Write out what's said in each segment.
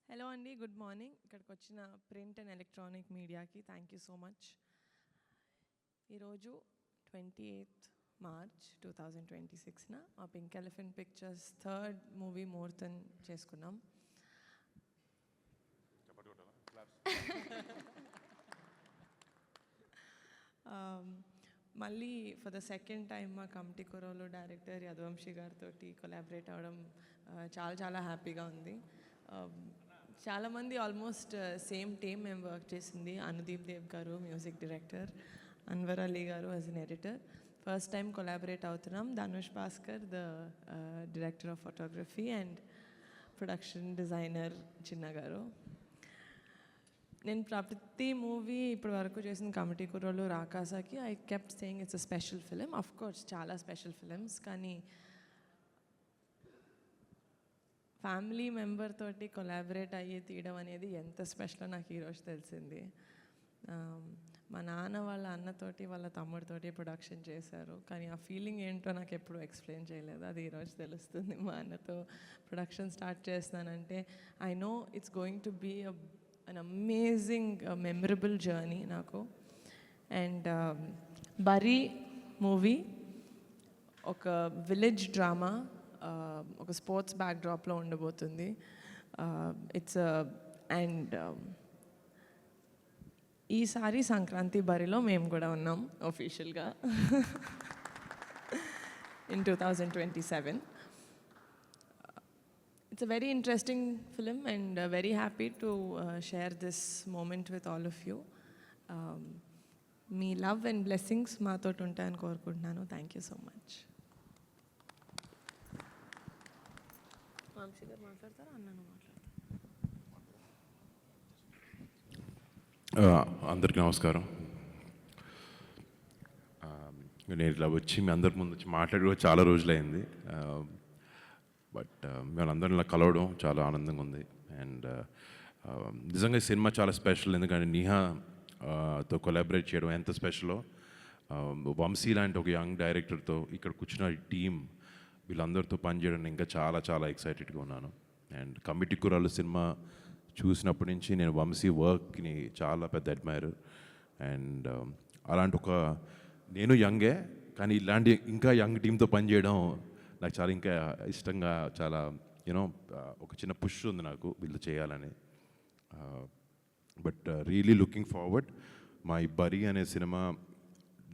Hello అండి, good morning. ఇక్కడికి వచ్చిన ప్రింట్ అండ్ ఎలక్ట్రానిక్ మీడియాకి థ్యాంక్ యూ సో మచ్. ఈరోజు 28th March 2026న మా Pink Elephant Pictures third movie ముహూర్తం చేసుకున్నాం. మళ్ళీ ఫర్ ద సెకండ్ టైం మా కమిటీ కురోలో డైరెక్టర్ యదువంశీ గారితో కొలాబరేట్ అవ్వడం చాలా చాలా హ్యాపీగా ఉంది. చాలామంది ఆల్మోస్ట్ సేమ్ టీమ్ మేము వర్క్ చేసింది. అనుదీప్ దేవ్ గారు మ్యూజిక్ డైరెక్టర్, అన్వర్ అలీ గారు as an editor. First time collaborate అవుతున్నాం. Dhanush Bhaskar the director of photography and production designer Chinna గారు. నేను ప్రతి మూవీ ఇప్పటి వరకు చేసిన కమిటీ కుర్రోలు రాకాసాకి I kept saying it's a special film. Of course చాలా స్పెషల్ ఫిలిమ్స్, కానీ ఫ్యామిలీ మెంబర్ తోటి కొలాబరేట్ అయ్యి తీయడం అనేది ఎంత స్పెషలో నాకు ఈరోజు తెలిసింది. మా నాన్న వాళ్ళ అన్నతోటి వాళ్ళ తమ్ముడితోటి ప్రొడక్షన్ చేశారు, కానీ ఆ ఫీలింగ్ ఏంటో నాకు ఎప్పుడు ఎక్స్ప్లెయిన్ చేయలేదు. అది ఈరోజు తెలుస్తుంది. మా అన్నతో ప్రొడక్షన్ స్టార్ట్ చేస్తానంటే I know it's going to be an amazing memorable journey నాకు. అండ్ బరీ మూవీ ఒక విలేజ్ డ్రామా, ఒక స్పోర్ట్స్ బ్యాక్డ్రాప్లో ఉండబోతుంది. ఇట్స్ అండ్ ఈసారి సంక్రాంతి బరిలో మేము కూడా ఉన్నాం ఒఫీషియల్గా in 2027. It's a very interesting film and very happy to share this moment with all of you. మీ లవ్ అండ్ బ్లెస్సింగ్స్ మాతో ఉంటాయని కోరుకుంటున్నాను. Thank you so much. Vamsi గారు మాట్లాడతారా, అన్నను మాట్లాడతారా? అందరికీ నమస్కారం. నేను ఇలా వచ్చి మీ అందరి ముందు వచ్చి మాట్లాడి చాలా రోజులైంది. బట్ మేమందరం ఇలా కలవడం చాలా ఆనందంగా ఉంది. అండ్ నిజంగా ఈ సినిమా చాలా స్పెషల్, ఎందుకంటే నిహాతో కొలాబరేట్ చేయడం ఎంత స్పెషలో. వంశీ లాంటి ఒక యంగ్ డైరెక్టర్తో ఇక్కడ కూర్చున్న టీం వీళ్ళందరితో పనిచేయడం ఇంకా చాలా చాలా ఎక్సైటెడ్గా ఉన్నాను. అండ్ కమిటీ కుర్రాళ్ళు సినిమా చూసినప్పటి నుంచి నేను వంశీ వర్క్ని చాలా పెద్ద అడ్మైరర్. అండ్ అలాంటి ఒక నేను యంగే, కానీ ఇలాంటి ఇంకా యంగ్ టీంతో పనిచేయడం నాకు చాలా ఇంకా ఇష్టంగా, చాలా యూనో ఒక చిన్న పుష్ ఉంది నాకు వీళ్ళు చేయాలని. But really looking forward. మా ఈ బరీ అనే సినిమా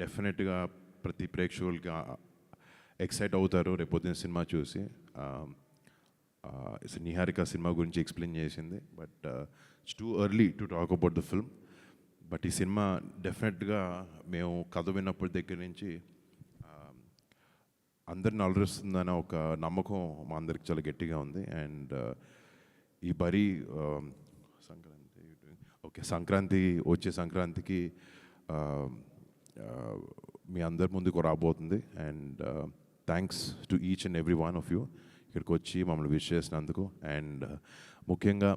డెఫినెట్గా ప్రతి ప్రేక్షకులకి ఎక్సైట్ అవుతారు రేపొద్దున సినిమా చూసి. నిహారిక సినిమా గురించి ఎక్స్ప్లెయిన్ చేసింది, but it's too early to talk about the film. But ఈ సినిమా డెఫినెట్గా మేము కథ విన్నప్పటి దగ్గర నుంచి అందరిని అలరిస్తుందనే ఒక నమ్మకం మా అందరికి చాలా గట్టిగా ఉంది. అండ్ ఈ బరీ సంక్రాంతి వచ్చే సంక్రాంతికి మీ అందరి ముందుకు రాబోతుంది. And thanks to each and every one of you ఇక్కడికి వచ్చి మమ్మల్ని విష్ చేసినందుకు. అండ్ ముఖ్యంగా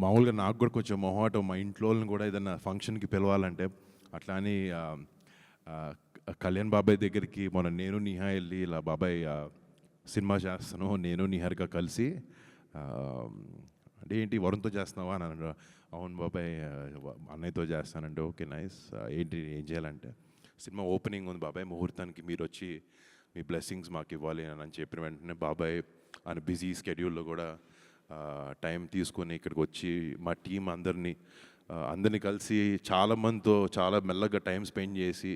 మామూలుగా నాకు కూడా కొంచెం మొహాటం, మా ఇంట్లో కూడా ఏదైనా ఫంక్షన్కి పిలవాలంటే. అట్లా అని కళ్యాణ్ బాబాయ్ దగ్గరికి నేను నిహా వెళ్ళి ఇలా బాబాయ్ సినిమా చేస్తాను, నేను నిహారిక కలిసి, అంటే ఏంటి వరుణ్తో చేస్తున్నావా అని అన్నాడు. అవును బాబాయ్ అన్నయ్యతో చేస్తానంటే ఓకే నైస్, ఏంటి ఏం చేయాలంటే సినిమా ఓపెనింగ్ ఉంది బాబాయ్, ముహూర్తానికి మీరు వచ్చి మీ బ్లెస్సింగ్స్ మాకు ఇవ్వాలి అని చెప్పిన వెంటనే బాబాయ్ ఆయన బిజీ స్కెడ్యూల్లో కూడా టైం తీసుకొని ఇక్కడికి వచ్చి మా టీం అందరినీ కలిసి చాలామందితో చాలా మెల్లగా టైం స్పెండ్ చేసి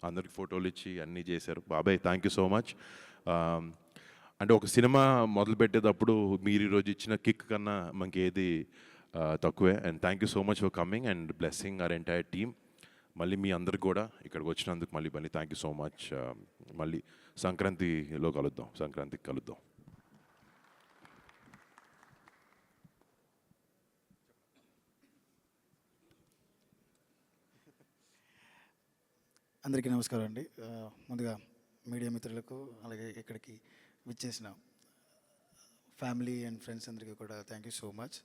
అందరికి ఫోటోలు ఇచ్చి అన్నీ చేశారు. బాబాయ్ థ్యాంక్ యూ సో మచ్. అంటే ఒక సినిమా మొదలు పెట్టేటప్పుడు మీరు ఈరోజు ఇచ్చిన కిక్ కన్నా మనకి ఏది తక్కువే. And thank you so much for coming and blessing our entire team. మళ్ళీ మీ అందరికి కూడా ఇక్కడికి వచ్చినందుకు మళ్ళీ థ్యాంక్ యూ సో మచ్. మళ్ళీ సంక్రాంతికి కలుద్దాం. అందరికీ నమస్కారం అండి. ముందుగా మీడియా మిత్రులకు, అలాగే ఇక్కడికి విచ్చేసిన ఫ్యామిలీ అండ్ ఫ్రెండ్స్ అందరికీ కూడా thank you so much.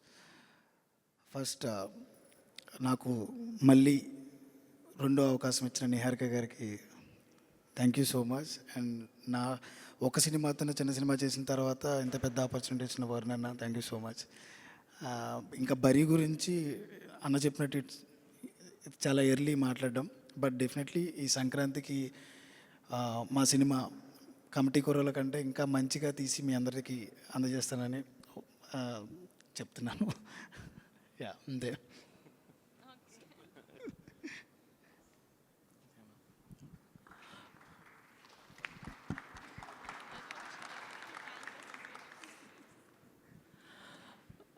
First నాకు మళ్ళీ రెండో అవకాశం ఇచ్చిన నిహారిక గారికి thank you so much. And నా ఒక సినిమాతో చిన్న సినిమా చేసిన తర్వాత ఇంత పెద్ద ఆపర్చునిటీ ఇచ్చిన వరుణ్ అన్న, థ్యాంక్ యూ సో మచ్. ఇంకా బరీ గురించి అన్న చెప్పినట్టు it's చాలా ఎర్లీ మాట్లాడడం, బట్ డెఫినెట్లీ ఈ సంక్రాంతికి మా సినిమా కమిటీ కూరల కంటే ఇంకా మంచిగా తీసి మీ అందరికీ అందజేస్తానని చెప్తున్నాను. యా, అంతే.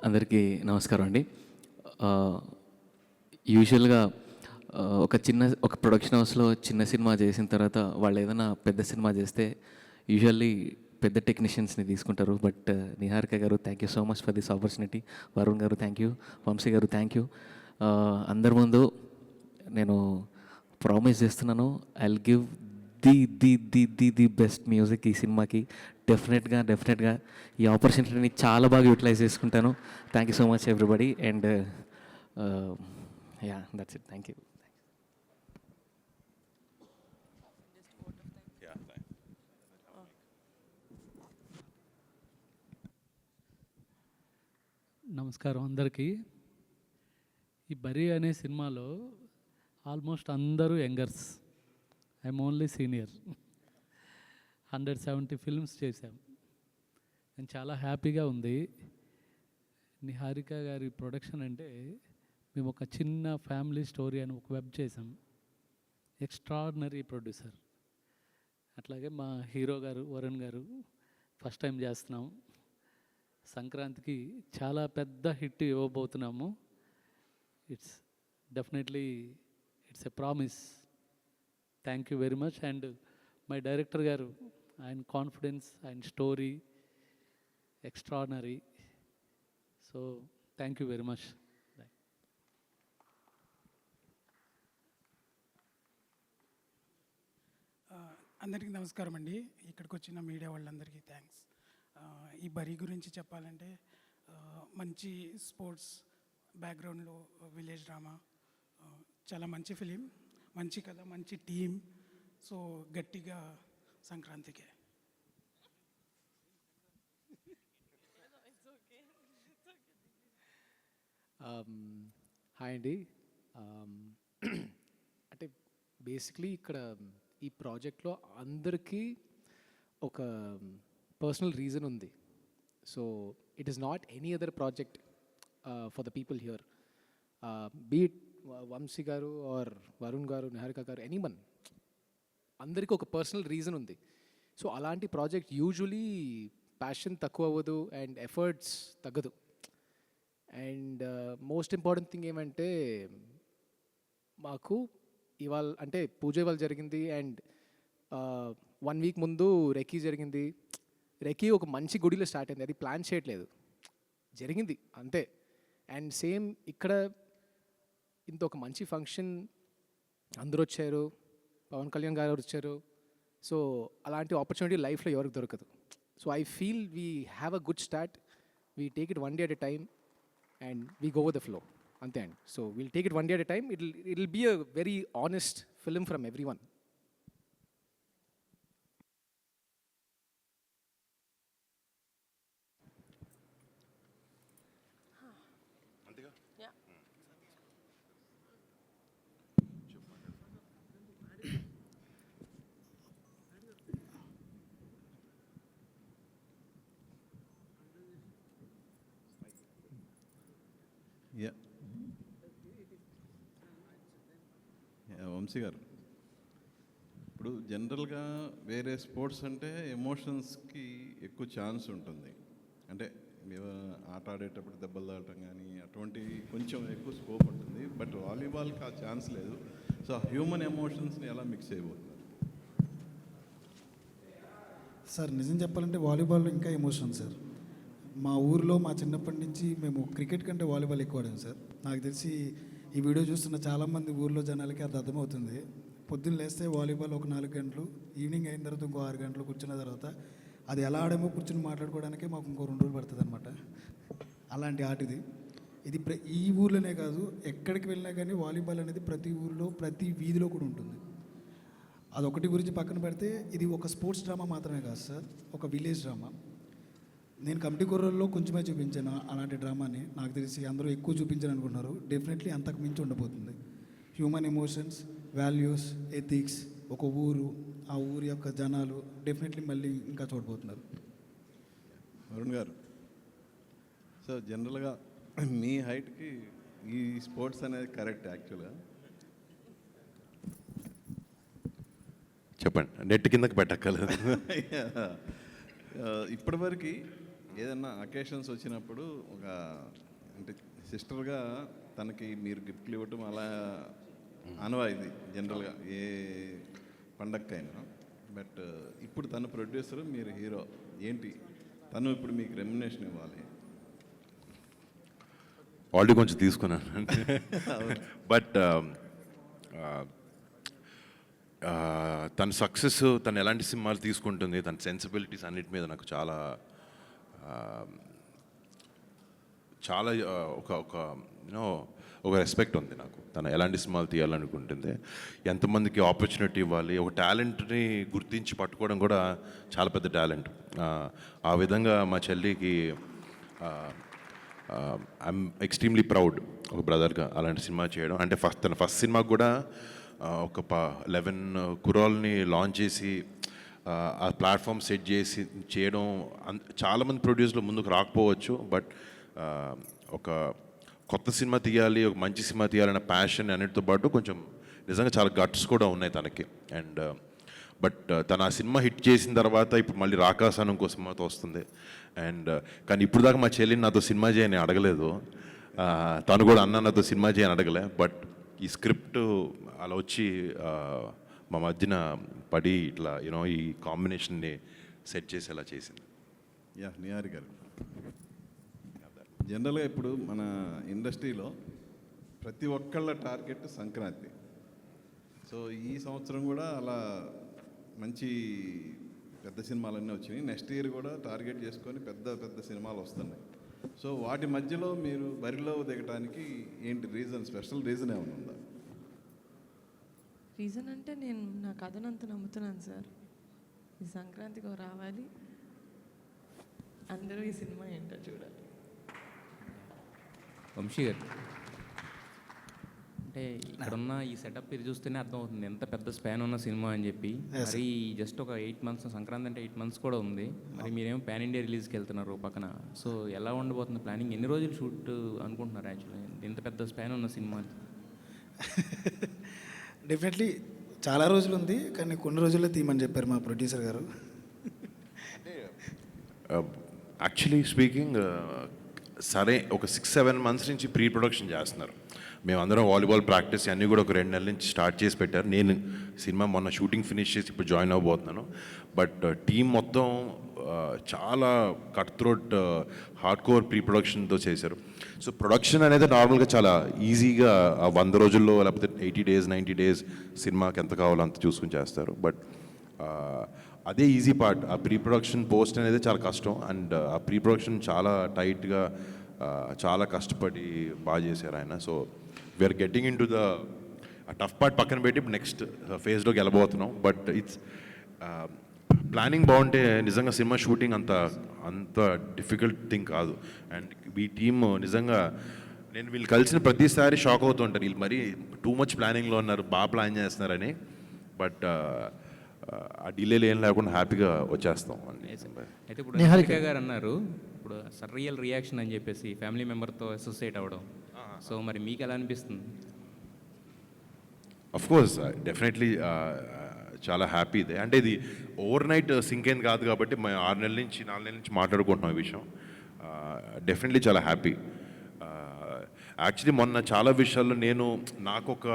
అందరికీ నమస్కారం అండి. యూజువల్గా ఒక ప్రొడక్షన్ హౌస్లో చిన్న సినిమా చేసిన తర్వాత వాళ్ళు ఏదైనా పెద్ద సినిమా చేస్తే యూజువల్లీ పెద్ద టెక్నీషియన్స్ని తీసుకుంటారు. బట్ నిహారిక గారు, thank you so much for this opportunity. Varun గారు థ్యాంక్ యూ, వంశీ గారు థ్యాంక్ యూ. అందరి ముందు నేను ప్రామిస్ చేస్తున్నాను, I will give the best music ఈ సినిమాకి. డెఫినెట్గా ఈ ఆపర్చునిటీని చాలా బాగా యూటిలైజ్ చేసుకుంటాను. Thank you so much everybody. And yeah, that's it. Thank you. నమస్కారం అందరికీ. ఈ బరీ అనే సినిమాలో ఆల్మోస్ట్ అందరూ youngers, I'm only senior. 170 films చేశాం. నేను చాలా హ్యాపీగా ఉంది. నిహారిక గారి ప్రొడక్షన్ అంటే మేము ఒక చిన్న ఫ్యామిలీ స్టోరీ అని ఒక వెబ్ చేసాం. Extraordinary producer. అట్లాగే మా హీరో గారు వరుణ్ గారు ఫస్ట్ టైం చేస్తున్నాం. సంక్రాంతికి చాలా పెద్ద హిట్ ఇవ్వబోతున్నాము. It's definitely it's a promise. Thank you very much. And my director గారు, ఆయన కాన్ఫిడెన్స్, ఆయన story extraordinary. So thank you very much. అందరికీ నమస్కారం అండి. ఇక్కడికి వచ్చిన మీడియా వాళ్ళందరికీ థ్యాంక్స్. ఈ బరీ గురించి చెప్పాలంటే మంచి స్పోర్ట్స్ బ్యాక్గ్రౌండ్లో విలేజ్ డ్రామా, చాలా మంచి ఫిలిం, మంచి కథ, మంచి టీం. సో గట్టిగా సంక్రాంతికే. హాయ్ అండి. అంటే బేసిక్లీ ఇక్కడ ఈ ప్రాజెక్ట్లో అందరికీ ఒక పర్సనల్ రీజన్ ఉంది. So it is not any other project for the people here, be it Vamsi గారు ఆర్ వరుణ్ గారు, నిహారిక గారు, ఎనీవన్, అందరికీ ఒక పర్సనల్ రీజన్ ఉంది. సో అలాంటి ప్రాజెక్ట్ యూజువలీ ప్యాషన్ తక్కువ అవ్వదు అండ్ ఎఫర్ట్స్ తగ్గదు. అండ్ మోస్ట్ ఇంపార్టెంట్ థింగ్ ఏమంటే, మాకు ఇవాళ అంటే పూజ ఇవాళ జరిగింది అండ్ 1 వీక్ ముందు రెక్కీ జరిగింది. రెక్కీ ఒక మంచి గుడిలో స్టార్ట్ అయింది, అది ప్లాన్ చేయట్లేదు, జరిగింది అంతే. అండ్ సేమ్ ఇక్కడ ఇంత ఒక మంచి ఫంక్షన్, అందరూ వచ్చారు, పవన్ కళ్యాణ్ గారు వచ్చారు. సో అలాంటి ఆపర్చునిటీ లైఫ్లో ఎవరికి దొరకదు. So I feel we have a good start. We take it 1 day at a time and we go with the flow, అంతే అండి. So will take it 1 day at a time. It will be a very honest film from every one. Vamsi గారు, ఇప్పుడు జనరల్గా వేరే sports అంటే ఎమోషన్స్కి ఎక్కువ chance ఉంటుంది. అంటే ఆట ఆడేటప్పుడు దెబ్బలు తాగటం కానీ అటువంటి కొంచెం ఎక్కువ స్కోప్ ఉంటుంది. బట్ వాలీబాల్కి ఆ ఛాన్స్ లేదు. సో హ్యూమన్ ఎమోషన్స్ని ఎలా మిక్స్ అయిపోతున్నారు? సార్ నిజం చెప్పాలంటే వాలీబాల్లో ఇంకా ఎమోషన్ సార్. మా ఊరిలో మా చిన్నప్పటి నుంచి మేము క్రికెట్ కంటే వాలీబాల్ ఎక్కువ ఆడాం సార్. నాకు తెలిసి ఈ వీడియో చూస్తున్న చాలామంది ఊర్లో జనాలకి అది అర్థమవుతుంది. పొద్దున్న లేస్తే వాలీబాల్ ఒక 4 గంటలు, ఈవినింగ్ అయిన తర్వాత ఇంకో 6 గంటలు కూర్చున్న తర్వాత అది ఎలా ఆడేమో కూర్చుని మాట్లాడుకోవడానికే మాకు ఇంకో 2 రోజులు పడుతుంది అనమాట. అలాంటి ఆట ఇది. ఇది ఈ ఊర్లోనే కాదు, ఎక్కడికి వెళ్ళినా కానీ వాలీబాల్ అనేది ప్రతి ఊర్లో ప్రతి వీధిలో కూడా ఉంటుంది. అదొకటి గురించి పక్కన పెడితే ఇది ఒక స్పోర్ట్స్ డ్రామా మాత్రమే కాదు సార్, ఒక విలేజ్ డ్రామా. నేను కమిటీ కుర్రల్లో కొంచెమే చూపించాను అలాంటి డ్రామాని. నాకు తెలిసి అందరూ ఎక్కువ చూపించాను అనుకుంటున్నారు. డెఫినెట్లీ అంతకు మించి ఉండబోతుంది. హ్యూమన్ ఎమోషన్స్, వాల్యూస్, ఎథిక్స్, ఒక ఊరు, ఆ ఊరి యొక్క జనాలు డెఫినెట్లీ మళ్ళీ ఇంకా చూడబోతున్నారు. వరుణ్ గారు, సో జనరల్గా మీ హైట్కి ఈ స్పోర్ట్స్ అనేది కరెక్ట్ యాక్చువల్గా. చెప్పండి, నెట్ కిందకి పెట్టక్కర్లేదు. ఇప్పటివరకు ఏదన్నా అకేషన్స్ వచ్చినప్పుడు ఒక అంటే సిస్టర్గా తనకి మీరు గిఫ్ట్లు ఇవ్వటం అలా అనవాయిది జనరల్గా ఏ పండగకైనా. బట్ ఇప్పుడు తను ప్రొడ్యూసర్, మీరు హీరో, ఏంటి తను ఇప్పుడు మీకు రెమ్యునేషన్ ఇవ్వాలి? ఆల్రెడీ కొంచెం తీసుకున్నాను. బట్ తన సక్సెస్, తను ఎలాంటి సినిమాలు తీసుకుంటుంది, తన సెన్సిబిలిటీస్ అన్నిటి మీద నాకు చాలా చాలా ఒక రెస్పెక్ట్ ఉంది నాకు. తను ఎలాంటి సినిమాలు తీయాలనుకుంటుంది, ఎంతమందికి ఆపర్చునిటీ ఇవ్వాలి, ఒక టాలెంట్ని గుర్తించి పట్టుకోవడం కూడా చాలా పెద్ద టాలెంట్. ఆ విధంగా మా చెల్లికి ఐఎమ్ ఎక్స్ట్రీమ్లీ ప్రౌడ్ ఒక బ్రదర్గా అలాంటి సినిమా చేయడం. అంటే తన ఫస్ట్ సినిమాకి కూడా ఒక 11 కుర్రాల్ని లాంచ్ చేసి ఆ ప్లాట్ఫామ్ సెట్ చేసి చేయడం. చాలామంది ప్రొడ్యూసర్లు ముందుకు రాకపోవచ్చు, బట్ ఒక కొత్త సినిమా తీయాలి, ఒక మంచి సినిమా తీయాలన్న ప్యాషన్ అన్నిటితో పాటు కొంచెం నిజంగా చాలా గట్స్ కూడా ఉన్నాయి తనకి. అండ్ బట్ తను ఆ సినిమా హిట్ చేసిన తర్వాత ఇప్పుడు మళ్ళీ రాకాసానం ఇంకో సినిమాతో వస్తుంది. అండ్ కానీ ఇప్పుడు దాకా మా చెల్లిని నాతో సినిమా చేయని అడగలేదు, తను కూడా అన్న నాతో సినిమా చేయని అడగలే. బట్ ఈ స్క్రిప్ట్ అలా వచ్చి మా మధ్యన పడి ఇట్లా ఈ కాంబినేషన్ని సెట్ చేసేలా చేసింది. యా, నిహారి గారు, జనరల్గా ఇప్పుడు మన ఇండస్ట్రీలో ప్రతి ఒక్కళ్ళ టార్గెట్ సంక్రాంతి. సో ఈ సంవత్సరం కూడా అలా మంచి పెద్ద సినిమాలన్నీ వచ్చినాయి. నెక్స్ట్ ఇయర్ కూడా టార్గెట్ చేసుకొని పెద్ద పెద్ద సినిమాలు వస్తున్నాయి. సో వాటి మధ్యలో మీరు బరిలో దిగడానికి ఏంటి రీజన్, స్పెషల్ రీజన్ ఏమైనా ఉందా? రీజన్ అంటే నేను నా కథనంత నమ్ముతున్నాను సార్. ఈ సంక్రాంతికి రావాలి, అందరూ ఈ సినిమా ఏంటో చూడాలి. వంశీ గారు, అంటే ఇక్కడున్న ఈ సెటప్ ఇది చూస్తేనే అర్థమవుతుంది ఎంత పెద్ద స్పాన్ ఉన్న సినిమా అని చెప్పి. మరి జస్ట్ ఒక 8 months, సంక్రాంతి అంటే 8 months కూడా ఉంది. మరి మీరేమో పాన్ ఇండియా రిలీజ్కి వెళ్తున్నారు పక్కన. సో ఎలా ఉండబోతుంది ప్లానింగ్? ఎన్ని రోజులు షూట్ అనుకుంటున్నారు యాక్చువల్లీ ఇంత పెద్ద స్పాన్ ఉన్న సినిమా? డెఫినెట్లీ చాలా రోజులు ఉంది, కానీ కొన్ని రోజుల్లో తీయమని చెప్పారు మా ప్రొడ్యూసర్ గారు. యాక్చువల్లీ స్పీకింగ్, సరే ఒక 6-7 months నుంచి ప్రీ ప్రొడక్షన్ చేస్తున్నారు. మేమందరం వాలీబాల్ ప్రాక్టీస్ అన్నీ కూడా ఒక 2 నెలల నుంచి స్టార్ట్ చేసి పెట్టారు. నేను సినిమా మొన్న షూటింగ్ ఫినిష్ చేసి ఇప్పుడు జాయిన్ అవ్వబోతున్నాను. బట్ టీం మొత్తం చాలా cut throat hard core pre ప్రొడక్షన్తో చేశారు. సో ప్రొడక్షన్ అనేది నార్మల్గా చాలా ఈజీగా 100 రోజుల్లో లేకపోతే 80 days 90 days సినిమాకి ఎంత కావాలో అంత చూసుకుని చేస్తారు. బట్ అదే ఈజీ పార్ట్. ఆ ప్రీ ప్రొడక్షన్ పోస్ట్ అనేది చాలా కష్టం. అండ్ ఆ ప్రీ ప్రొడక్షన్ చాలా టైట్గా చాలా కష్టపడి బాగా చేశారు ఆయన. So we're getting into the tough part పక్కన పెట్టి నెక్స్ట్ ఫేజ్లోకి వెళ్ళబోతున్నాం. బట్ ఇట్స్ ప్లానింగ్ బాగుంటే నిజంగా సినిమా షూటింగ్ అంత డిఫికల్ట్ థింగ్ కాదు. అండ్ ఈ టీమ్ నిజంగా నేను వీళ్ళు కలిసిన ప్రతిసారి షాక్ అవుతూ ఉంటాను, వీళ్ళు మరీ టూ మచ్ ప్లానింగ్లో ఉన్నారు, బాగా ప్లాన్ చేస్తున్నారని. బట్ ఆ డిలేలు ఏం లేకుండా హ్యాపీగా వచ్చేస్తాం. అయితే ఇప్పుడు నిహారిక గారు అన్నారు ఇప్పుడు రియల్ రియాక్షన్ అని చెప్పేసి ఫ్యామిలీ మెంబర్తో అసోసియేట్ అవ్వడం. సో మరి మీకు ఎలా అనిపిస్తుంది? అఫ్ కోర్స్ డెఫినెట్లీ చాలా హ్యాపీ ఇది. అంటే ఇది ఓవర్ నైట్ సింక్ ఏం కాదు కాబట్టి మేము 6 నెలల నుంచి 4 నెలల నుంచి మాట్లాడుకుంటున్నాం ఈ విషయం. డెఫినెట్లీ చాలా హ్యాపీ. యాక్చువల్లీ మొన్న చాలా విషయాల్లో నాకు ఒక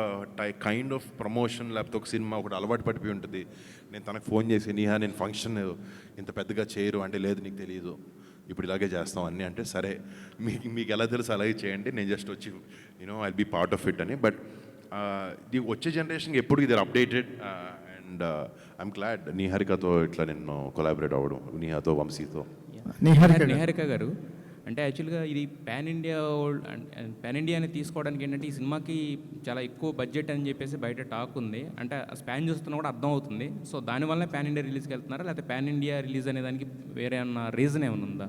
కైండ్ ఆఫ్ ప్రమోషన్ లేకపోతే ఒక సినిమా ఒకటి అలవాటు పడిపోయి ఉంటుంది. నేను తనకు ఫోన్ చేసి, నీహా నేను ఫంక్షన్ ఇంత పెద్దగా చేయరు అంటే, లేదు నీకు తెలియదు ఇప్పుడు ఇలాగే చేస్తాం అన్నీ అంటే, సరే మీకు ఎలా తెలుసు అలాగే చేయండి, నేను జస్ట్ వచ్చి I'll be part of it అని. బట్ ఇది వచ్చే జనరేషన్కి ఎప్పుడు ఇది అప్డేటెడ్. అండ్ ఐఎమ్ గ్లాడ్ నిహారికతో ఇట్లా నేను కొలాబరేట్ అవ్వడం, నిహాతో వంశీతో. నిహారిక గారు, అంటే యాక్చువల్గా ఇది పాన్ ఇండియా అని తీసుకోవడానికి ఏంటంటే ఈ సినిమాకి చాలా ఎక్కువ బడ్జెట్ అని చెప్పేసి బయట టాక్ ఉంది. అంటే ఆ స్పాన్ చూస్తున్నా కూడా అర్థం అవుతుంది. సో దానివల్ల పాన్ ఇండియా రిలీజ్కి వెళ్తున్నారా, లేకపోతే పాన్ ఇండియా రిలీజ్ అనే దానికి వేరే ఏమన్నా రీజన్ ఏమైనా ఉందా?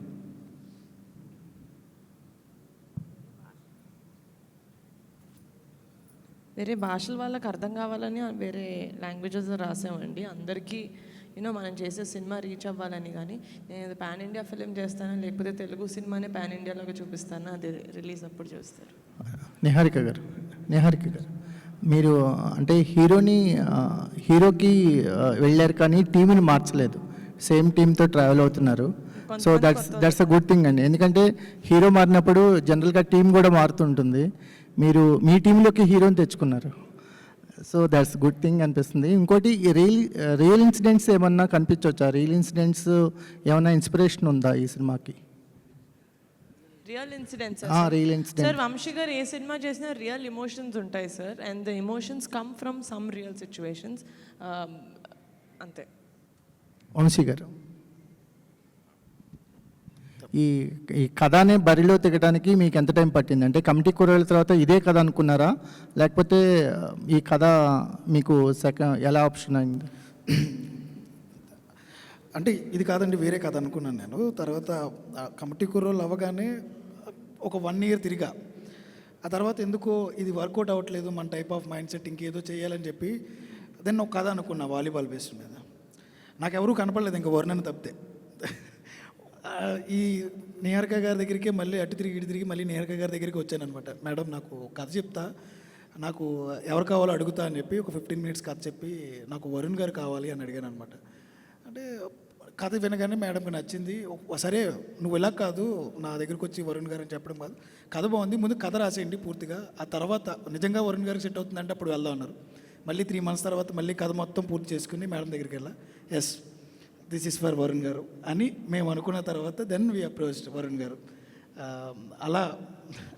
వేరే భాషల వాళ్ళకి అర్థం కావాలని వేరే లాంగ్వేజెస్ రాసామండి. అందరికీ మనం చేసే సినిమా రీచ్ అవ్వాలని. కానీ నేను పాన్ ఇండియా ఫిలిం చేస్తాను, లేకపోతే తెలుగు సినిమానే పాన్ ఇండియాలోకి చూపిస్తాను, అది రిలీజ్ అప్పుడు చూస్తారు. నిహారిక గారు మీరు అంటే హీరోకి వెళ్ళారు కానీ టీంని మార్చలేదు, సేమ్ టీంతో ట్రావెల్ అవుతున్నారు. So that's a good thing అండి. ఎందుకంటే హీరో మారినప్పుడు జనరల్గా టీం కూడా మారుతుంటుంది. మీరు మీ టీంలోకి హీరోని తెచ్చుకున్నారు. సో దట్స్ గుడ్ థింగ్ అనిపిస్తుంది. ఇంకోటి రియల్ ఇన్సిడెంట్స్ ఏమన్నా కనిపించవచ్చా? రియల్ ఇన్సిడెంట్స్ ఏమన్నా ఇన్స్పిరేషన్ ఉందా ఈ సినిమాకి? Real incidents real incident sir, Vamsi గారు ఏ సినిమా చేసినా రియల్ ఎమోషన్స్ ఉంటాయి sir. And the emotions come from some real situations, అంతే. వంశీ గారు ఈ కథని బరిలో తెగడానికి మీకు ఎంత టైం పట్టింది? అంటే కమిటీ కూరల తర్వాత ఇదే కథ అనుకున్నారా, లేకపోతే ఈ కథ మీకు ఎలా ఆప్షన్ అయింది? అంటే ఇది కాదండి, వేరే కథ అనుకున్నాను నేను. తర్వాత కమిటీ కూరలు అవ్వగానే ఒక 1 year తిరిగా. ఆ తర్వాత ఎందుకో ఇది వర్కౌట్ అవ్వట్లేదు, మన టైప్ ఆఫ్ మైండ్ సెట్ ఇంకేదో చేయాలని చెప్పి దెన్ ఒక కథ అనుకున్నా వాలీబాల్ బేస్డ్ మీద. నాకు ఎవరూ కనపడలేదు ఇంకా వర్ణన తప్పితే. ఈ నిహారిక గారి దగ్గరికి మళ్ళీ అటు తిరిగి ఇటు తిరిగి మళ్ళీ నిహారిక గారి దగ్గరికి వచ్చానమాట. మేడం నాకు కథ చెప్తా, నాకు ఎవరు కావాలో అడుగుతా అని చెప్పి ఒక 15 minutes కథ చెప్పి నాకు వరుణ్ గారు కావాలి అని అడిగాను అనమాట. అంటే కథ వినగానే మేడంకి నచ్చింది. సరే నువ్వు ఇలా కాదు నా దగ్గరికి వచ్చి వరుణ్ గారు అని చెప్పడం కాదు, కథ బాగుంది, ముందు కథ రాసేయండి పూర్తిగా, ఆ తర్వాత నిజంగా వరుణ్ గారికి సెట్ అవుతుందంటే అప్పుడు వెళ్దాం అన్నారు. మళ్ళీ 3 months తర్వాత మళ్ళీ కథ మొత్తం పూర్తి చేసుకుని మేడం దగ్గరికి వెళ్ళా. Yes this is for Varun గారు అని మేము అనుకున్న తర్వాత దెన్ వీ అప్రోచ్డ్ వరుణ్ గారు. అలా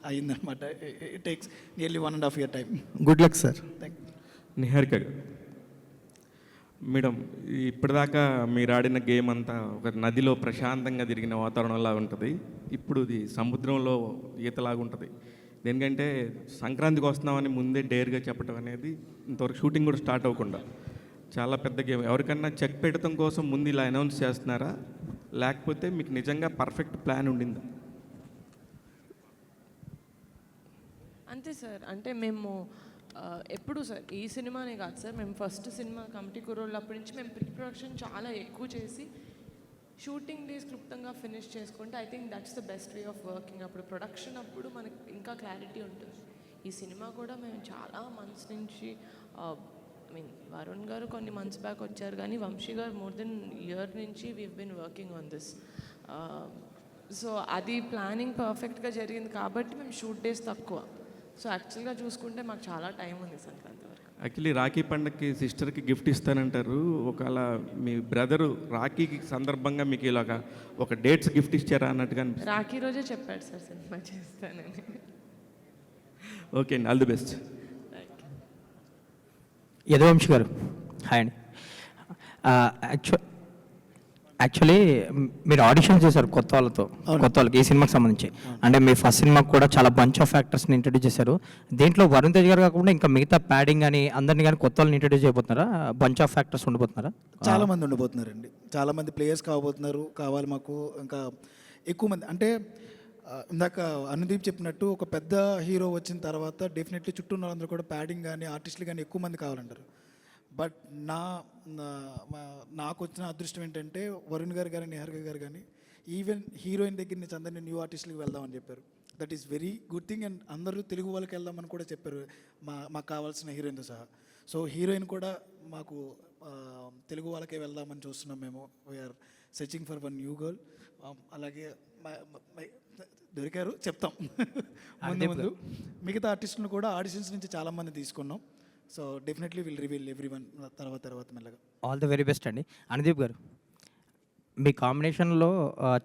అయిందనమాట. It takes nearly 1.5 year time. Good luck sir. Thank you. Niharika గారు మేడం, ఇప్పటిదాకా మీరు ఆడిన గేమ్ అంతా ఒక నదిలో ప్రశాంతంగా తిరిగిన వాతావరణంలా ఉంటుంది. ఇప్పుడు ఇది సముద్రంలో ఈతలాగా ఉంటుంది. దేనికంటే సంక్రాంతికి వస్తున్నామని ముందే డేర్గా చెప్పడం అనేది ఇంతవరకు షూటింగ్ కూడా స్టార్ట్ అవ్వకుండా చాలా పెద్ద గేమ్. ఎవరికన్నా చెక్ పెట్టడం కోసం ముందు ఇలా అనౌన్స్ చేస్తున్నారా, లేకపోతే మీకు నిజంగా పర్ఫెక్ట్ ప్లాన్ ఉండిందా? అంతే సార్. అంటే మేము ఎప్పుడు సార్ ఈ సినిమానే కాదు సార్, మేము ఫస్ట్ సినిమా కమిటీ కుర్రోళ్ళు అప్పటి నుంచి మేము ప్రీ ప్రొడక్షన్ చాలా ఎక్కువ చేసి షూటింగ్ డేస్ క్లుప్తంగా ఫినిష్ చేసుకుంటే I think that's the best way of working. అప్పుడు ప్రొడక్షన్ అప్పుడు మనకి ఇంకా క్లారిటీ ఉంటుంది. ఈ సినిమా కూడా మేము చాలా మంత్స్ నుంచి వరుణ్ గారు కొన్ని మంత్స్ బ్యాక్ వచ్చారు, కానీ వంశీ గారు మోర్ దెన్ ఇయర్ నుంచి we been working on this. So అది ప్లానింగ్ పర్ఫెక్ట్గా జరిగింది కాబట్టి మేము షూట్ డేస్ తక్కువ. సో యాక్చువల్గా చూసుకుంటే మాకు చాలా టైం ఉంది సంక్రాంతి వరకు. యాక్చువల్లీ రాఖీ పండగకి సిస్టర్కి గిఫ్ట్ ఇస్తానంటారు. ఒకవేళ మీ బ్రదరు రాఖీకి సందర్భంగా మీకు ఇలాగ ఒక డేట్స్ గిఫ్ట్ ఇచ్చారా అన్నట్టుగా అనిపిస్తుంది. రాఖీ రోజే చెప్పాడు సార్ సినిమా చేస్తానని. ఓకే అండి, ఆల్ ది బెస్ట్. యదువంశి గారు హాయ్ అండి. యాక్చువల్లీ మీరు ఆడిషన్ చేశారు కొత్త వాళ్ళకి ఈ సినిమాకి సంబంధించి. అంటే మీ ఫస్ట్ సినిమాకి కూడా చాలా బంచ్ ఆఫ్ యాక్టర్స్ని ఇంట్రడ్యూస్ చేశారు. దీంట్లో వరుణ్ తేజ్ గారు కాకుండా ఇంకా మిగతా ప్యాడింగ్ అని అందరినీ కానీ కొత్త వాళ్ళని ఇంట్రడ్యూస్ చేయబోతున్నారా? బంచ్ ఆఫ్ యాక్టర్స్ ఉండిపోతున్నారా? చాలామంది ఉండిపోతున్నారండి, చాలామంది ప్లేయర్స్ కావాలి మాకు. ఇంకా ఎక్కువ మంది అంటే ఇందాక అనుదీప్ చెప్పినట్టు ఒక పెద్ద హీరో వచ్చిన తర్వాత డెఫినెట్లీ చుట్టూ ఉన్న వాళ్ళందరూ కూడా ప్యాడింగ్ కానీ ఆర్టిస్టులు కానీ ఎక్కువ మంది కావాలంటారు. బట్ నాకు వచ్చిన అదృష్టం ఏంటంటే వరుణ్ గారు కానీ నిహారిక గారు కానీ ఈవెన్ హీరోయిన్ దగ్గర నుంచి అందరినీ న్యూ ఆర్టిస్టులకు వెళ్దామని చెప్పారు. That is very good thing. And అందరూ తెలుగు వాళ్ళకి వెళ్దామని కూడా చెప్పారు, మాకు కావాల్సిన హీరోయిన్తో సహా. సో హీరోయిన్ కూడా మాకు తెలుగు వాళ్ళకే వెళ్దామని చూస్తున్నాం మేము. We're searching for one new girl. అలాగే దొరికారు చెప్తాం ముందు. మిగతా ఆర్టిస్టులను కూడా ఆడిషన్స్ నుంచి చాలామంది తీసుకున్నాం. So definitely will reveal everyone తర్వాత మెల్లగా. ఆల్ ది వెరీ బెస్ట్ అండి. అనుదీప్ గారు, మీ కాంబినేషన్లో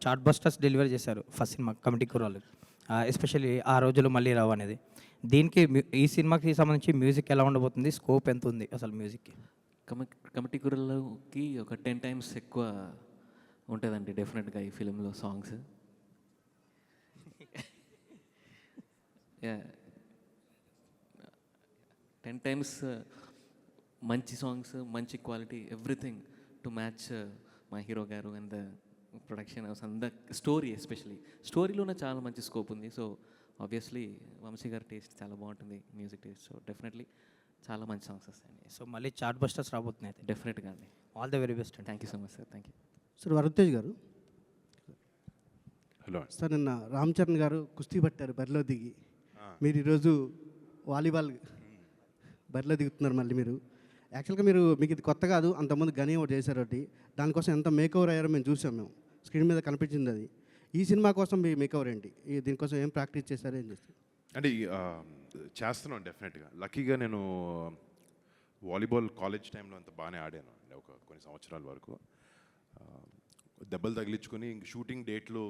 చార్ట్ బస్టర్స్ డెలివరీ చేశారు ఫస్ట్ సినిమా కమిటీ కుర్రాళ్ళు, ఎస్పెషల్లీ ఆ రోజులు మళ్ళీ రావు అనేది. దీనికి ఈ సినిమాకి సంబంధించి మ్యూజిక్ ఎలా ఉండబోతుంది, స్కోప్ ఎంత ఉంది అసలు మ్యూజిక్కి? కమిటీ కుర్రలకి ఒక 10 times ఎక్కువ ఉంటుందండి డెఫినెట్గా ఈ ఫిలింలో సాంగ్స్. 10 టైమ్స్ మంచి సాంగ్స్, మంచి క్వాలిటీ, ఎవ్రీథింగ్ టు మ్యాచ్ మా హీరో గారు and the production house and the story. Especially స్టోరీలోనే చాలా మంచి స్కోప్ ఉంది. సో ఆబ్వియస్లీ వంశీ గారి టేస్ట్ చాలా బాగుంటుంది, మ్యూజిక్ టేస్ట్. సో డెఫినెట్లీ చాలా మంచి సాంగ్స్ వస్తాయండి. సో మళ్ళీ చార్ట్ బస్టర్స్ రాబోతున్నాయి. డెఫినెట్గా అండి. ఆల్ ద వెరీ బెస్ట్ అండి. Thank you so much sir. Thank you sir. Varun గారు, హలో సార్, నిన్న రామ్ చరణ్ గారు కుస్తీ పట్టారు బరిలో దిగి. మీరు ఈరోజు వాలీబాల్ బరిలో దిగుతున్నారు మళ్ళీ. మీరు యాక్చువల్గా మీకు ఇది కొత్త కాదు, అంతకుముందు గని ఒకటి చేశారు. ఒకటి దానికోసం ఎంత మేకవర్ అయ్యారో మేము చూసాం. మేము స్క్రీన్ మీద కనిపించింది అది. ఈ సినిమా కోసం మీ మేకవర్ ఏంటి? దీనికోసం ఏం ప్రాక్టీస్ చేశారు, ఏం చేస్తారు? అంటే చేస్తున్నాను డెఫినెట్గా. లక్కీగా నేను వాలీబాల్ కాలేజ్ టైంలో అంత బాగానే ఆడాను అండి, ఒక కొన్ని సంవత్సరాల వరకు. దెబ్బలు తగిలించుకొని షూటింగ్ డేట్లు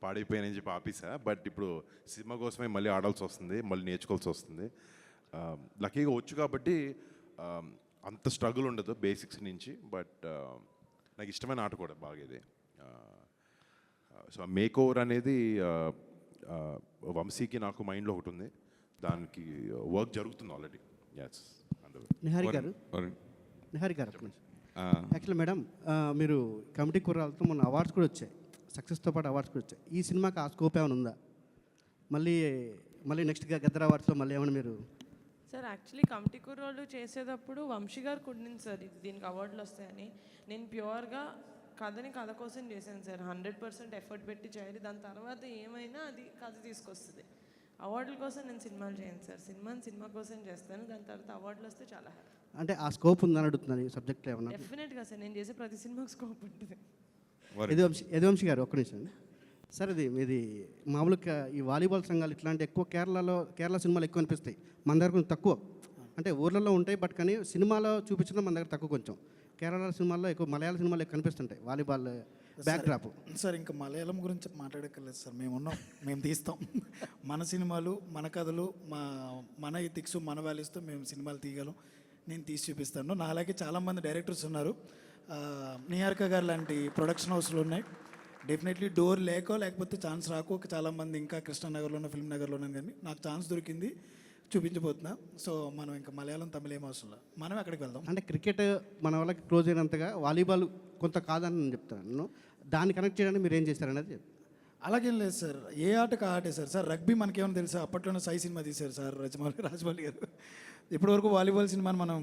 పాడైపోయానని చెప్పి ఆపేసా. బట్ ఇప్పుడు సినిమా కోసమే మళ్ళీ ఆడాల్సి వస్తుంది, మళ్ళీ నేర్చుకోవాల్సి వస్తుంది. లక్కీగా వచ్చు కాబట్టి అంత స్ట్రగుల్ ఉండదు బేసిక్స్ నుంచి. బట్ నాకు ఇష్టమైన ఆట కూడా బాగా ఇది. సో మేక్ ఓవర్ అనేది వంశీకి నాకు మైండ్లో ఒకటి ఉంది, దానికి వర్క్ జరుగుతుంది ఆల్రెడీ. ఎస్. నిహారి గారు, యాక్చువల్లీ మేడం, మీరు కమిటీ కుర్రాలతో మొన్న అవార్డ్స్ కూడా వచ్చాయి, సక్సెస్తో పాటు అవార్డ్స్ కూడా వచ్చాయి. ఈ సినిమాకి ఆ స్కోప్ ఏమైనా ఉందా? మళ్ళీ నెక్స్ట్ గద్దర్ అవార్డ్స్లో మళ్ళీ ఏమైనా మీరు? సార్ యాక్చువల్లీ కమిటీ కుర్రోళ్ళు చేసేటప్పుడు వంశీ గారు కుట్టింది సార్ దీనికి అవార్డులు వస్తాయని. నేను ప్యూర్గా కథ కోసం చేశాను సార్. 100% ఎఫర్ట్ పెట్టి చేయాలి. దాని తర్వాత ఏమైనా అది కథ తీసుకొస్తుంది. అవార్డుల కోసం నేను సినిమాలు చేయను సార్. సినిమా కోసం చేస్తాను. దాని తర్వాత అవార్డులు వస్తే చాలా హ్యాపీ. అంటే ఆ స్కోప్ ఉందని అడుగుతున్నాను ఈ సబ్జెక్ట్లో ఏమన్నా? డెఫినెట్గా సార్, నేను చేసే ప్రతి సినిమాకి స్కోప్ ఉంటుంది. యదువంశి గారు, ఒక్క నిమిషం సార్. ఇది మామూలుగా ఈ వాలీబాల్ సంఘాలు ఇట్లాంటి ఎక్కువ కేరళ సినిమాలు ఎక్కువ అనిపిస్తాయి, మన దగ్గర కొంచెం తక్కువ. అంటే ఊర్లలో ఉంటాయి, బట్ కానీ సినిమాలో చూపించడం మన దగ్గర తక్కువ కొంచెం. కేరళ సినిమాల్లో ఎక్కువ, మలయాళ సినిమాల్లో ఎక్కువ కనిపిస్తుంటాయి వాలీబాల్ బ్యాక్డ్రాప్. సార్ ఇంకా మలయాళం గురించి మాట్లాడక్కర్లేదు సార్. మేము తీస్తాం మన సినిమాలు, మన కథలు, మన ఎథిక్స్, మన వాల్యూస్తో మేము సినిమాలు తీయగలం. నేను తీసి చూపిస్తాను. నా అలాగే చాలామంది డైరెక్టర్స్ ఉన్నారు. నిహారిక గారు లాంటి ప్రొడక్షన్ హౌస్లు ఉన్నాయి. డెఫినెట్లీ డోర్ లేకపోతే ఛాన్స్ రాకు చాలామంది ఇంకా కృష్ణానగర్లోనో, ఫిల్మ్ నగర్లోనో, కానీ నాకు ఛాన్స్ దొరికింది, చూపించబోతున్నా. సో మనం ఇంకా మలయాళం, తమిళ ఏం అవసరం లేదు, మనమే అక్కడికి వెళ్దాం. అంటే క్రికెట్ మన వాళ్ళకి క్లోజ్ అయినంతగా వాలీబాల్ కొంత కాదని నేను చెప్తాను. దాన్ని కనెక్ట్ చేయడానికి మీరు ఏం చేస్తారనేది. అలాగేం లేదు సార్, ఏ ఆటకు ఆటే సార్. రగ్బీ మనకేమైనా తెలుసా? అప్పట్లోనే సై సినిమా తీశారు సార్ రాజమౌళి గారు. ఇప్పటివరకు వాలీబాల్ సినిమాని మనం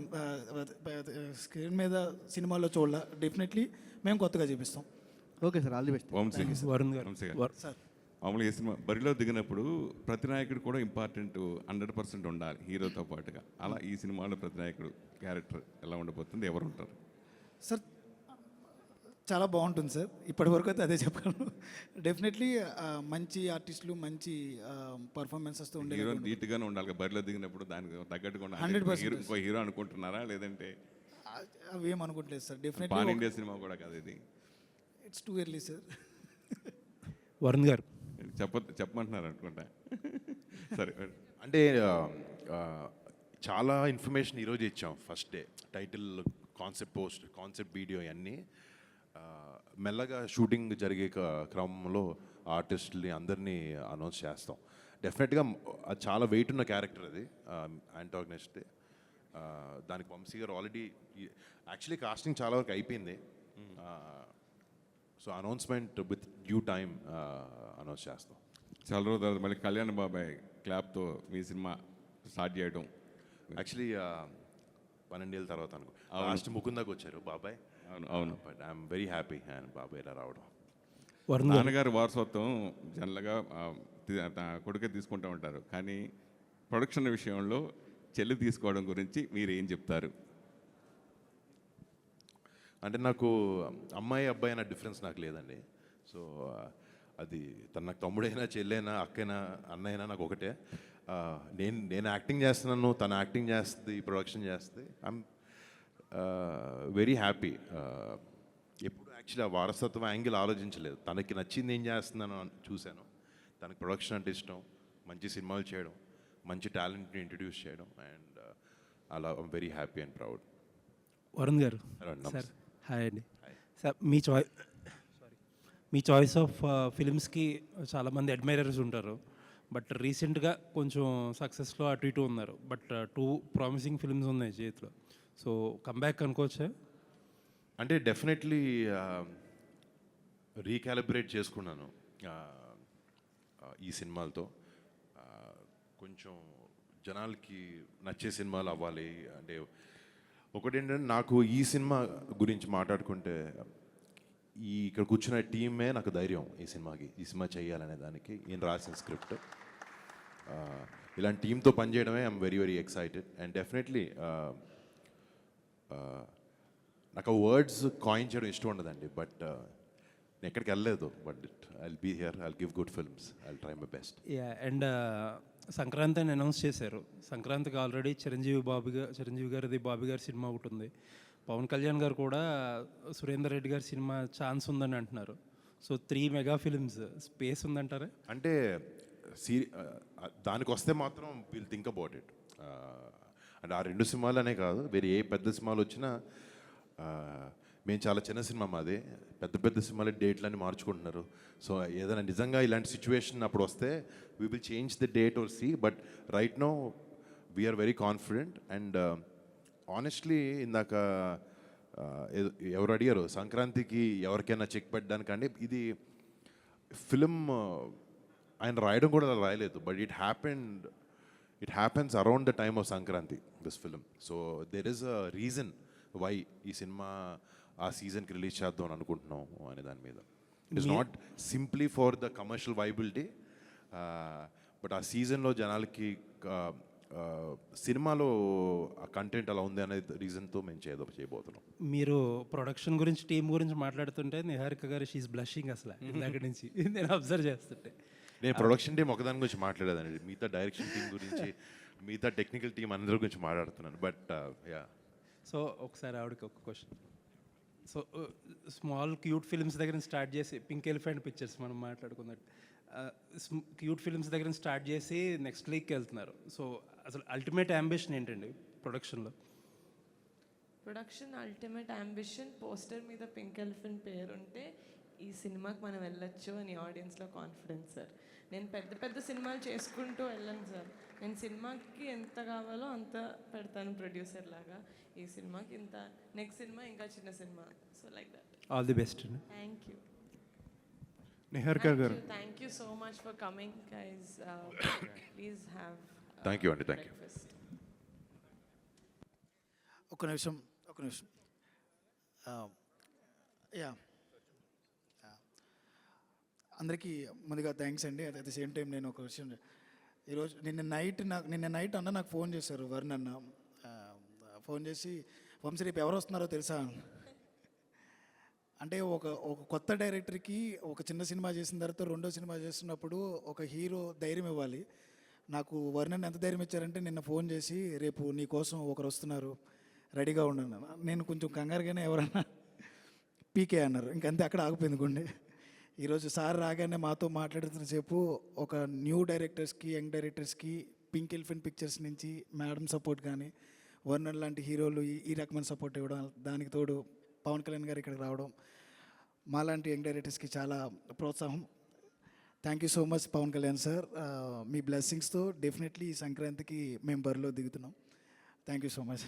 స్క్రీన్ మీద సినిమాల్లో చూడాల. డెఫినెట్లీ మేము కొత్తగా చూపిస్తాం. Okay sir, all the best. Varun గారు సార్, మామూలుగా ఈ సినిమా బరిలో దిగినప్పుడు ప్రతి నాయకుడు కూడా ఇంపార్టెంట్ 100% ఉండాలి హీరోతో పాటుగా. అలా ఈ సినిమాలో ప్రతి నాయకుడు క్యారెక్టర్ ఎలా ఉండబోతుంది, ఎవరు ఉంటారు సార్? చాలా బాగుంటుంది సార్. ఇప్పటి వరకు అయితే అదే చెప్పగలను. డెఫినెట్లీ మంచి ఆర్టిస్టులు, మంచి పర్ఫార్మెన్సెస్తో ఉండే హీరో నీట్గానే ఉండాలి బరిలో దిగినప్పుడు. దానికి తగ్గట్టుగా 100% ఇంకో హీరో అనుకుంటున్నారా, లేదంటే అవి ఏం అనుకుంటలేదు సార్. డెఫినెట్లీ పాన్ ఇండియా సినిమా కూడా కాదు ఇది. It's too early sir. Varun గారు చెప్పమంటున్నారు అనుకుంటా. సరే, అంటే చాలా ఇన్ఫర్మేషన్ ఈరోజు ఇచ్చాం. First day title, concept video అన్నీ మెల్లగా షూటింగ్ జరిగే క్రమంలో ఆర్టిస్టుల్ని అందరినీ అనౌన్స్ చేస్తాం. డెఫినెట్గా అది చాలా వెయిట్ ఉన్న క్యారెక్టర్ అది, యాంటాగనిస్ట్. దానికి వంశీ గారు ఆల్రెడీ యాక్చువల్లీ కాస్టింగ్ చాలా వరకు అయిపోయింది. So announcement with due time announce చేస్తాం. చాలా రోజుల తర్వాత మళ్ళీ కళ్యాణ్ బాబాయ్ క్లాప్తో మీ సినిమా స్టార్ట్ చేయడం. యాక్చువల్లీ 12 ఏళ్ళ తర్వాత అనుకో, లాస్ట్ ముకుందాకి వచ్చారు బాబాయ్. అవును. But I'm very happy and బాబాయ్ ఇలా రావడం. నాన్నగారి వారసత్వం జనరల్గా కొడుకే తీసుకుంటూ ఉంటారు, కానీ ప్రొడక్షన్ విషయంలో చెల్లి తీసుకోవడం గురించి మీరు ఏం చెప్తారు? అంటే నాకు అమ్మాయి అబ్బాయి అన్న డిఫరెన్స్ నాకు లేదండి. సో అది నాకు తమ్ముడైనా, చెల్లైనా, అక్కైనా, అన్నైనా నాకు ఒకటే. నేను యాక్టింగ్ చేస్తున్నాను, తను యాక్టింగ్ చేస్తుంది, ప్రొడక్షన్ చేస్తుంది. I'm very happy. ఎప్పుడు యాక్చువల్లీ ఆ వారసత్వం యాంగిల్ ఆలోచించలేదు. తనకి నచ్చింది ఏం చేస్తున్నాను చూశాను. తనకి ప్రొడక్షన్ అంటే ఇష్టం, మంచి సినిమాలు చేయడం, మంచి టాలెంట్ని ఇంట్రడ్యూస్ చేయడం, అండ్ అలా I'm very happy and proud. Varun గారు సార్, హాయ్ అండి సార్. మీ చాయిస్ ఆఫ్ ఫిలిమ్స్కి చాలామంది అడ్మైరర్స్ ఉంటారు. బట్ రీసెంట్గా కొంచెం సక్సెస్లో అటు ఇటు ఉన్నారు. బట్ 2 ప్రామిసింగ్ ఫిల్మ్స్ ఉన్నాయి చేతిలో. సో కంబ్యాక్ అనుకోవచ్చా? అంటే డెఫినెట్లీ రీకాలిబ్రేట్ చేసుకున్నాను ఈ సినిమాలతో. కొంచెం జనాలకి నచ్చే సినిమాలు అవ్వాలి. అంటే ఒకటేంటంటే నాకు ఈ సినిమా గురించి మాట్లాడుకుంటే ఇక్కడ కూర్చున్న టీమే నాకు ధైర్యం ఈ సినిమా చేయాలనే దానికి. ఈయన రాసిన స్క్రిప్ట్, ఇలాంటి టీంతో పనిచేయడమే I'm very very excited. And definitely నాకు వర్డ్స్ కాయిన్ చేయడం ఇష్టం ఉండదండి, బట్ నేను ఎక్కడికి వెళ్ళలేదు. But I'll be here, I'll give good films, I'll try my best. Yeah, and Sankranti అని అనౌన్స్ చేశారు. సంక్రాంతికి ఆల్రెడీ చిరంజీవి గారిది బాబీ గారి సినిమా ఒకటి ఉంది. పవన్ కళ్యాణ్ గారు కూడా సురేందర్ రెడ్డి గారి సినిమా ఛాన్స్ ఉందని అంటున్నారు. సో 3 మెగా ఫిల్మ్స్ స్పేస్ ఉందంటారా? అంటే దానికి వస్తే మాత్రం విల్ థింక్ అబౌట్ ఇట్. అంటే ఆ 2 సినిమాలనే కాదు, వేరే ఏ పెద్ద సినిమాలు వచ్చినా, మేము చాలా చిన్న సినిమా మాది, పెద్ద సినిమాల డేట్లన్నీ మార్చుకుంటున్నారు. సో ఏదైనా నిజంగా ఇలాంటి సిచ్యువేషన్ అప్పుడు వస్తే we will change the date or see. But right now we're very confident. And honestly ఇందాక ఎవరు అడిగారు సంక్రాంతికి ఎవరికైనా చెక్ పెట్టడానికండి, ఇది ఫిలిం ఆయన రాయడం కూడా అలా రాయలేదు. But it happens around the time of Sankranti, this film. So there is a reason why ఈ సినిమా ఆ సీజన్కి రిలీజ్ చేద్దాం అని అనుకుంటున్నాం అనే దాని మీద. It is not simply for the commercial viability, but ఆ సీజన్లో జనాలకి సినిమాలో ఆ కంటెంట్ అలా ఉంది అనే రీజన్తో మేము చేయబోతున్నాం. మీరు ప్రొడక్షన్ గురించి, టీం గురించి మాట్లాడుతుంటే నిహారిక గారు షీఈ్ బ్లషింగ్ అసలు ఇందాక నుంచి నేను అబ్జర్వ్ చేస్తుంటే. నేను ప్రొడక్షన్ టీం ఒకదాని గురించి మాట్లాడేదండి, మిగతా డైరెక్షన్ టీం గురించి, మిగతా టెక్నికల్ టీం అందరి గురించి మాట్లాడుతున్నాను. But yeah. సో ఒకసారి ఆవిడకి ఒక question. So small cute films దగ్గర స్టార్ట్ చేసి, పింక్ ఎలిఫెంట్ పిక్చర్స్ మనం మాట్లాడుకున్నట్టు క్యూట్ ఫిల్మ్స్ దగ్గర స్టార్ట్ చేసి నెక్స్ట్ లీగ్కి వెళ్తున్నారు. సో అసలు అల్టిమేట్ అంబిషన్ ఏంటండి ప్రొడక్షన్లో? ప్రొడక్షన్ అల్టిమేట్ అంబిషన్, పోస్టర్ మీద పింక్ ఎలిఫెంట్ పేరుంటే ఈ సినిమాకి మనం వెళ్ళొచ్చు అని ఆడియన్స్లో కాన్ఫిడెన్స్ సార్. నేను పెద్ద సినిమాలు చేసుకుంటూ వెళ్ళను సార్. నేను సినిమాకి ఎంత కావాలో అంత పెడతాను ప్రొడ్యూసర్ లాగా. ఈ సినిమాకి ఇంత, నెక్స్ట్ సినిమా ఇంకా చిన్న సినిమా. So like that. All the best. Thank you. Niharika గారు, thank you so much for coming guys. Please have. Thank you అండి, థ్యాంక్ యూ. ఒక నిమిషం. యా, అందరికీ ముందుగా థ్యాంక్స్ అండి. అట్ ద సేమ్ టైం నేను ఒక విషయం, ఈరోజు నిన్న నైట్ అన్న నాకు ఫోన్ చేశారు, వరుణ్ అన్న ఫోన్ చేసి, వంశీ రేపు ఎవరు వస్తున్నారో తెలుసా? అంటే ఒక కొత్త డైరెక్టర్కి ఒక చిన్న సినిమా చేసిన తర్వాత రెండో సినిమా చేస్తున్నప్పుడు ఒక హీరో ధైర్యం ఇవ్వాలి. నాకు వరుణ్ ఎంత ధైర్యం ఇచ్చారంటే నిన్న ఫోన్ చేసి, రేపు నీ కోసం ఒకరు వస్తున్నారు, రెడీగా ఉండను. నేను కొంచెం కంగారుగానే ఎవరన్నా పీకే అన్నారు, ఇంకంతే అక్కడ ఆగిపోయింది గుండె. ఈరోజు సార్ రాగానే మాతో మాట్లాడుతున్న సేపు ఒక న్యూ డైరెక్టర్స్కి, యంగ్ డైరెక్టర్స్కి పింక్ ఎలిఫెంట్ పిక్చర్స్ నుంచి మేడం సపోర్ట్ కానీ, వర్ణన్ లాంటి హీరోలు ఈ రకమైన సపోర్ట్ ఇవ్వడం, దానికి తోడు పవన్ కళ్యాణ్ గారు ఇక్కడికి రావడం, మాలాంటి యంగ్ డైరెక్టర్స్కి చాలా ప్రోత్సాహం. Thank you so much Pawan Kalyan sir. మీ బ్లెస్సింగ్స్తో డెఫినెట్లీ ఈ సంక్రాంతికి మేము బరిలో దిగుతున్నాం. Thank you so much.